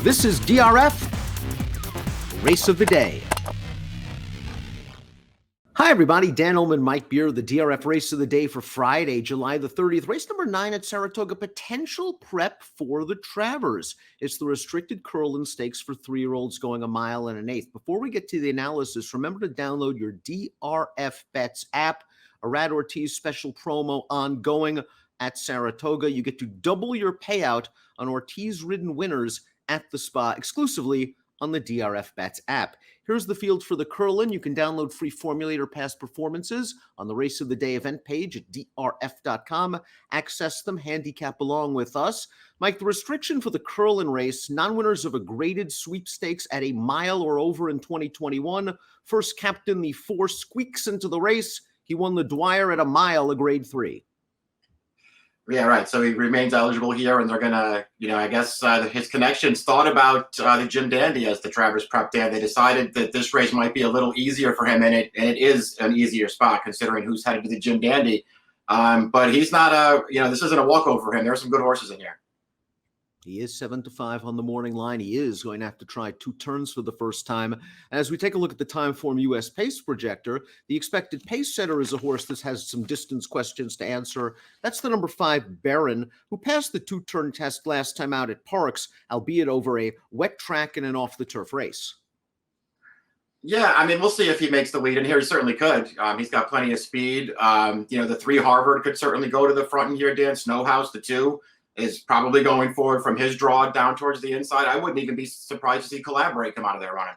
This is DRF Race of the Day. Hi, everybody. Dan Illman, Mike Beer, the DRF Race of the Day for Friday, July the 30th. Race number 9 at Saratoga, potential prep for the Travers. It's the restricted Curlin stakes for 3-year-olds going 1.1 1/8. Before we get to the analysis, remember to download your DRF Bets app. Arad Ortiz special promo ongoing at Saratoga. You get to double your payout on Ortiz-ridden winners at the spa exclusively on the DRF Bets app. Here's the field for the Curlin. You can download free formulator past performances on the Race of the Day event page at drf.com. Access them, handicap along with us. Mike, the restriction for the Curlin race, non-winners of a graded sweepstakes at 1 mile or over in 2021. First captain, the 4 squeaks into the race. He won the Dwyer at 1 mile, a grade 3. Yeah, right. So he remains eligible here, and they're going to, I guess his connections thought about the Jim Dandy as the Travers Prep Day. They decided that this race might be a little easier for him, and it is an easier spot considering who's headed to the Jim Dandy. But he's not this isn't a walkover for him. There are some good horses in here. He is 7-5 on the morning line. He is going to have to try 2 turns for the first time. As we take a look at the time form US pace projector, the expected pace setter is a horse that has some distance questions to answer. That's the number 5 Baron, who passed the 2-turn test last time out at Parks, albeit over a wet track and an off-the-turf race. Yeah, I mean, we'll see if he makes the lead in here. He certainly could. He's got plenty of speed. The 3 Harvard could certainly go to the front in here. Dan Snowhouse, the 2. Is probably going forward from his draw down towards the inside. I wouldn't even be surprised to see Collaborate come out of there running.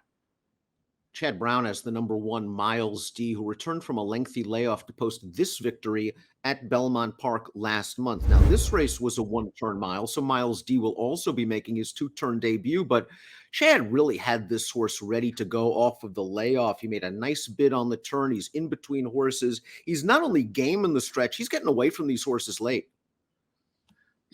Chad Brown has the number 1 Miles D, who returned from a lengthy layoff to post this victory at Belmont Park last month. Now, this race was a 1-turn mile, so Miles D will also be making his 2-turn debut, but Chad really had this horse ready to go off of the layoff. He made a nice bid on the turn. He's in between horses. He's not only game in the stretch, he's getting away from these horses late.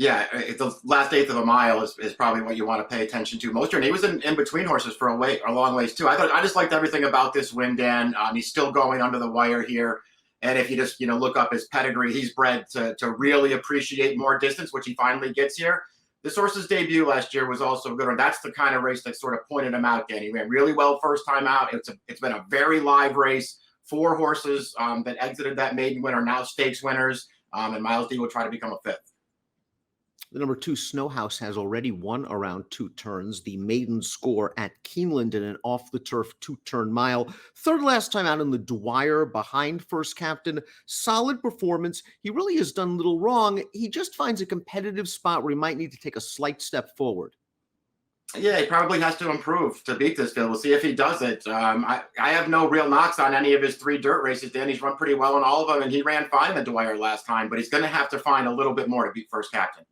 Yeah, the last 1/8 of a mile is probably what you want to pay attention to most. And he was in between horses for a long ways too. I just liked everything about this win, Dan. He's still going under the wire here, and if you just look up his pedigree, he's bred to really appreciate more distance, which he finally gets here. This horse's debut last year was also good, and that's the kind of race that sort of pointed him out. Dan, he ran really well first time out. It's been a very live race. 4 horses that exited that maiden win are now stakes winners, and Miles D will try to become a 5th. The number 2 Snowhouse has already won around 2 turns. The maiden score at Keeneland in an off-the-turf 2-turn mile. 3rd last time out in the Dwyer behind first captain. Solid performance. He really has done little wrong. He just finds a competitive spot where he might need to take a slight step forward. Yeah, he probably has to improve to beat this field. We'll see if he does it. I have no real knocks on any of his 3 dirt races. Dan, he's run pretty well in all of them, and he ran fine in the Dwyer last time, but he's going to have to find a little bit more to beat first captain.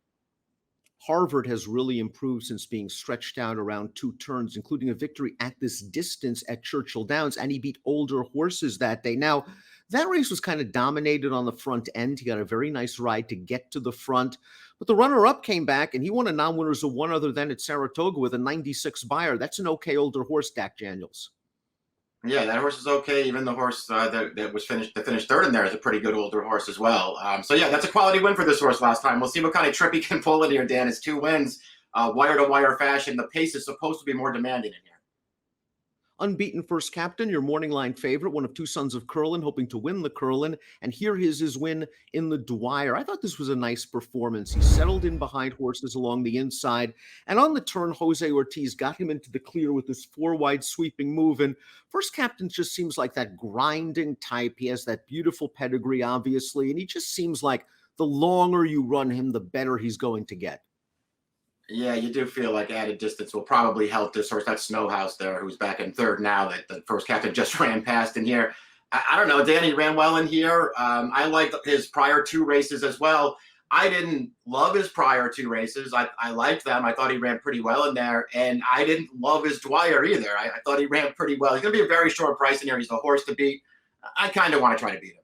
Harvard has really improved since being stretched out around 2 turns, including a victory at this distance at Churchill Downs, and he beat older horses that day. Now, that race was kind of dominated on the front end. He got a very nice ride to get to the front, but the runner-up came back, and he won a non-winners of 1 other than at Saratoga with a 96 buyer. That's an okay older horse, Dak Daniels. Yeah, that horse is okay. Even the horse that finished 3rd in there is a pretty good older horse as well. So yeah, that's a quality win for this horse last time. We'll see what kind of trip he can pull in here, Dan. It's 2 wins, wire-to-wire fashion. The pace is supposed to be more demanding in here. Unbeaten first captain, your morning line favorite, one of 2 sons of Curlin, hoping to win the Curlin. And here is his win in the Dwyer. I thought this was a nice performance. He settled in behind horses along the inside. And on the turn, Jose Ortiz got him into the clear with this 4-wide sweeping move. And first captain just seems like that grinding type. He has that beautiful pedigree, obviously. And he just seems like the longer you run him, the better he's going to get. Yeah, you do feel like added distance will probably help this horse. That Snowhouse there, who's back in 3rd now, that the first captain just ran past in here. I don't know. Danny ran well in here. I liked his prior 2 races as well. I didn't love his prior 2 races. I liked them. I thought he ran pretty well in there. And I didn't love his Dwyer either. I thought he ran pretty well. He's going to be a very short price in here. He's the horse to beat. I kind of want to try to beat him.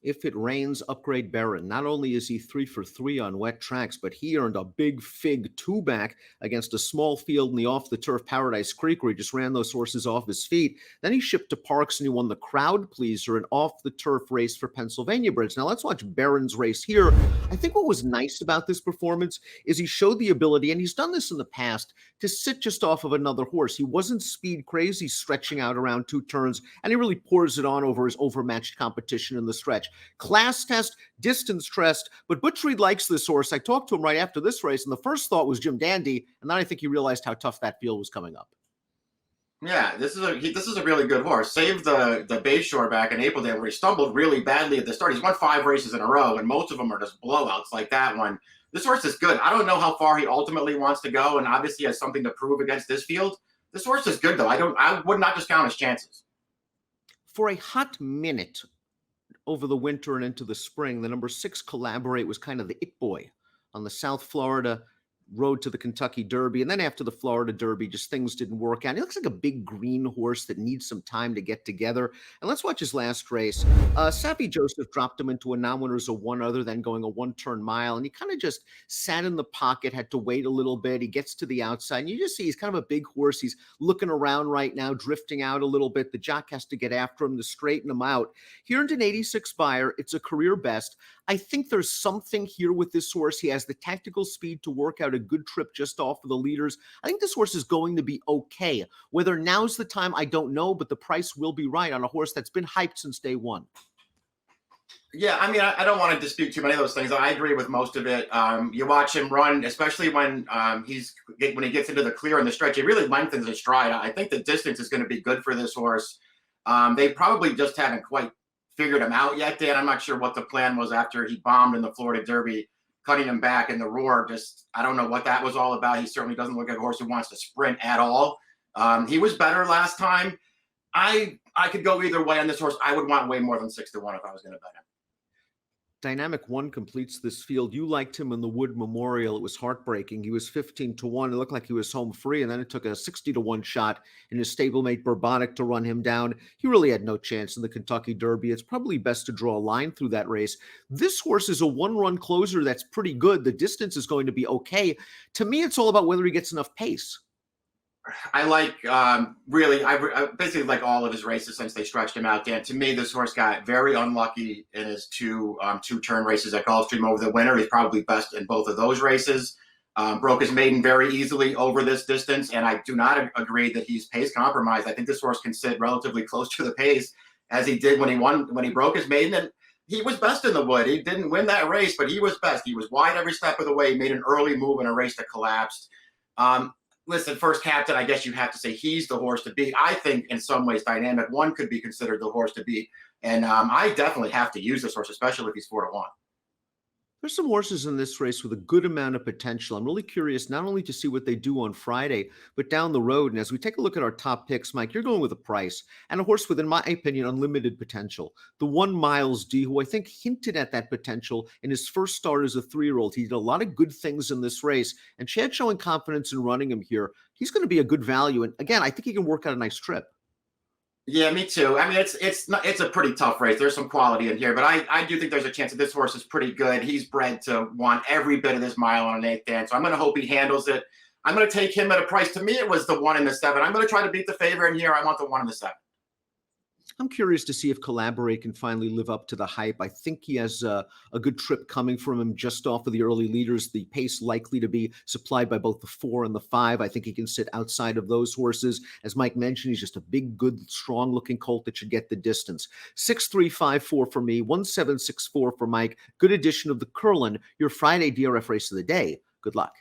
If it rains, upgrade Barron. Not only is he 3 for 3 on wet tracks, but he earned a big fig two-back against a small field in the off-the-turf Paradise Creek where he just ran those horses off his feet. Then he shipped to Parks and he won the Crowd Pleaser, an off-the-turf race for Pennsylvania Brits. Now let's watch Barron's race here. I think what was nice about this performance is he showed the ability, and he's done this in the past, to sit just off of another horse. He wasn't speed crazy, stretching out around 2 turns, and he really pours it on over his overmatched competition in the stretch. Class test, distance test, but Butch Reed likes this horse. I talked to him right after this race, and the first thought was Jim Dandy, and then I think he realized how tough that field was coming up. Yeah, this is a really good horse. Save the Bayshore back in April where he stumbled really badly at the start. He's won 5 races in a row, and most of them are just blowouts like that one. This horse is good. I don't know how far he ultimately wants to go, and obviously has something to prove against this field. This horse is good, though. I would not discount his chances. For a hot minute over the winter and into the spring, the number 6 Collaborate was kind of the it boy on the South Florida road to the Kentucky Derby. And then after the Florida Derby, just things didn't work out. He looks like a big green horse that needs some time to get together. And let's watch his last race. Sappy Joseph dropped him into a non-winners of one other than going a one-turn mile. And he kind of just sat in the pocket, had to wait a little bit. He gets to the outside. And you just see he's kind of a big horse. He's looking around right now, drifting out a little bit. The jock has to get after him to straighten him out. He earned an 86 buyer. It's a career best. I think there's something here with this horse. He has the tactical speed to work out a good trip just off of the leaders. I think this horse is going to be okay. Whether now's the time, I don't know, but the price will be right on a horse that's been hyped since day one. Yeah, I mean, I don't want to dispute too many of those things. I agree with most of it. You watch him run, especially when he gets into the clear and the stretch, he really lengthens his stride. I think the distance is going to be good for this horse. They probably just haven't quite figured him out yet, Dan. I'm not sure what the plan was after he bombed in the Florida Derby, cutting him back in the roar. Just, I don't know what that was all about. He certainly doesn't look like a horse who wants to sprint at all. He was better last time. I could go either way on this horse. I would want way more than 6-1 if I was going to bet him. Dynamic One completes this field. You liked him in the Wood Memorial. It was heartbreaking. He was 15-1. It looked like he was home free, and then it took a 60-1 shot in his stablemate Bourbonic to run him down. He really had no chance in the Kentucky Derby. It's probably best to draw a line through that race. This horse is a one-run closer that's pretty good. The distance is going to be okay. To me, it's all about whether he gets enough pace. I like really, I basically like all of his races since they stretched him out, Dan. To me, this horse got very unlucky in his two-turn races at Gulfstream over the winter. He's probably best in both of those races. Broke his maiden very easily over this distance, and I do not agree that he's pace compromised. I think this horse can sit relatively close to the pace as he did when he broke his maiden. And he was best in the Wood. He didn't win that race, but he was best. He was wide every step of the way. He made an early move in a race that collapsed. Listen, first captain, I guess you have to say he's the horse to beat. I think in some ways Dynamic One could be considered the horse to beat. And I definitely have to use this horse, especially if he's 4-1. There's some horses in this race with a good amount of potential. I'm really curious not only to see what they do on Friday, but down the road. And as we take a look at our top picks, Mike, you're going with a price and a horse with, in my opinion, unlimited potential. The one Miles D, who I think hinted at that potential in his first start as a 3-year-old. He did a lot of good things in this race, and Chad showing confidence in running him here. He's going to be a good value. And again, I think he can work out a nice trip. Yeah, me too. I mean, it's a pretty tough race. There's some quality in here, but I do think there's a chance that this horse is pretty good. He's bred to want every bit of this mile on an 8th, Dan. So I'm going to hope he handles it. I'm going to take him at a price. To me, it was the 1 and the 7. I'm going to try to beat the favorite in here. I want the 1 and the 7. I'm curious to see if Collaborate can finally live up to the hype. I think he has a good trip coming from him just off of the early leaders. The pace likely to be supplied by both the 4 and the 5. I think he can sit outside of those horses. As Mike mentioned, he's just a big, good, strong-looking colt that should get the distance. 6-3-5-4 for me, 1-7-6-4 for Mike. Good edition of the Curlin, your Friday DRF race of the day. Good luck.